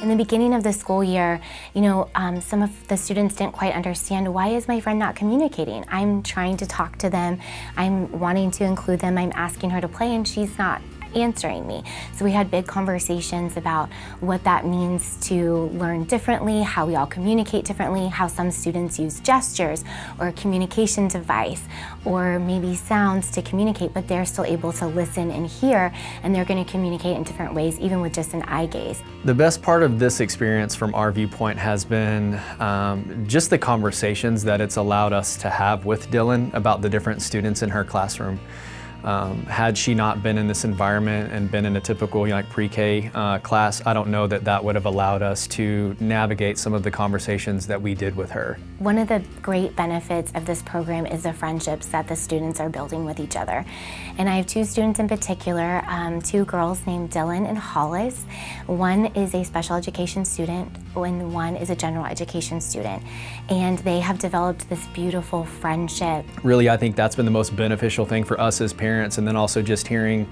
In the beginning of the school year, some of the students didn't quite understand, why is my friend not communicating? I'm trying to talk to them, I'm wanting to include them, I'm asking her to play, and she's not answering me. So we had big conversations about what that means to learn differently, how we all communicate differently, how some students use gestures or a communication device or maybe sounds to communicate, but they're still able to listen and hear, and they're going to communicate in different ways, even with just an eye gaze. The best part of this experience from our viewpoint has been just the conversations that it's allowed us to have with Dylan about the different students in her classroom. Had she not been in this environment and been in a typical pre-K class, I don't know that would have allowed us to navigate some of the conversations that we did with her. One of the great benefits of this program is the friendships that the students are building with each other. And I have two students in particular, two girls named Dylan and Hollis. One is a special education student and one is a general education student. And they have developed this beautiful friendship. Really, I think that's been the most beneficial thing for us as parents, and then also just hearing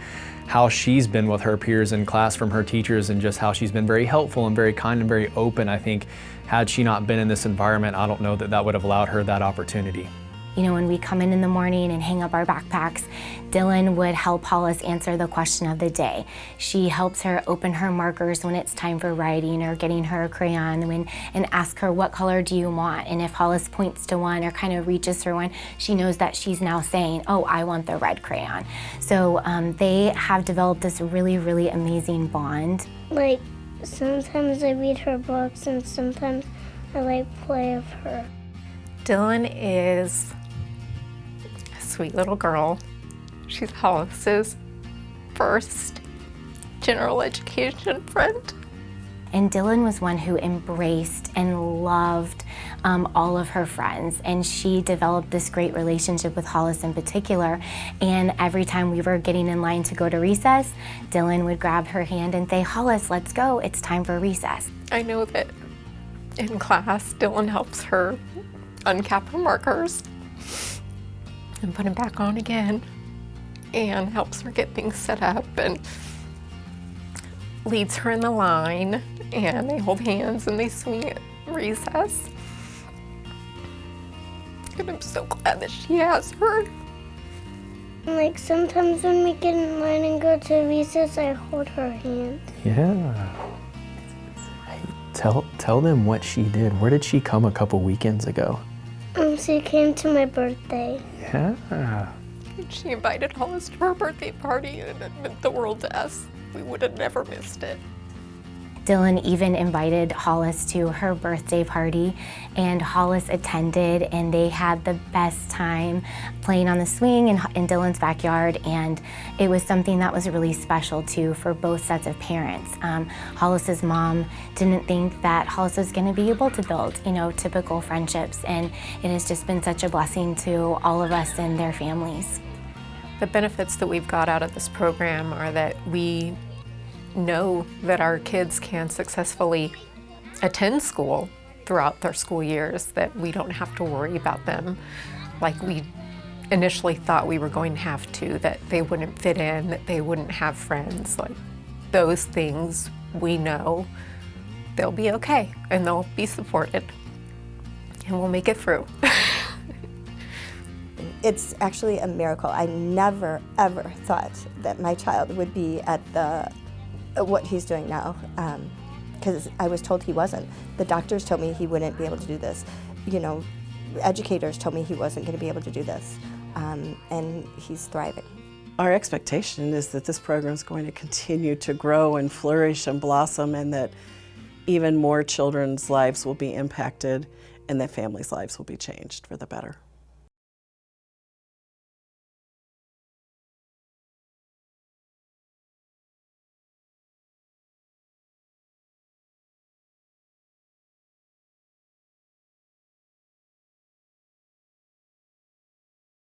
how she's been with her peers in class from her teachers and just how she's been very helpful and very kind and very open. I think had she not been in this environment, I don't know that would have allowed her that opportunity. When we come in the morning and hang up our backpacks, Dylan would help Hollis answer the question of the day. She helps her open her markers when it's time for writing or getting her a crayon and ask her, what color do you want? And if Hollis points to one or kind of reaches for one, she knows that she's now saying, oh, I want the red crayon. So they have developed this really, really amazing bond. Sometimes I read her books and sometimes I play with her. Dylan is a sweet little girl. She's Hollis's first general education friend. And Dylan was one who embraced and loved all of her friends, and she developed this great relationship with Hollis in particular. And every time we were getting in line to go to recess, Dylan would grab her hand and say, Hollis, let's go, it's time for recess. I know that in class, Dylan helps her uncap her markers and put them back on again, and helps her get things set up and leads her in the line, and they hold hands and they swing at recess. And I'm so glad that she has her. Sometimes when we get in line and go to recess, I hold her hand. Yeah. Tell them what she did. Where did she come a couple weekends ago? She came to my birthday. Yeah. She invited Hollis to her birthday party, and it meant the world to us. We would have never missed it. Dylan even invited Hollis to her birthday party, and Hollis attended, and they had the best time playing on the swing in Dylan's backyard, and it was something that was really special too for both sets of parents. Hollis's mom didn't think that Hollis was going to be able to build, typical friendships, and it has just been such a blessing to all of us and their families. The benefits that we've got out of this program are that we know that our kids can successfully attend school throughout their school years, that we don't have to worry about them like we initially thought we were going to have to, that they wouldn't fit in, that they wouldn't have friends. Those things, we know they'll be okay and they'll be supported and we'll make it through. It's actually a miracle. I never, ever thought that my child would be at what he's doing now, because I was told he wasn't. The doctors told me he wouldn't be able to do this. Educators told me he wasn't going to be able to do this, and he's thriving. Our expectation is that this program is going to continue to grow and flourish and blossom, and that even more children's lives will be impacted and that families' lives will be changed for the better.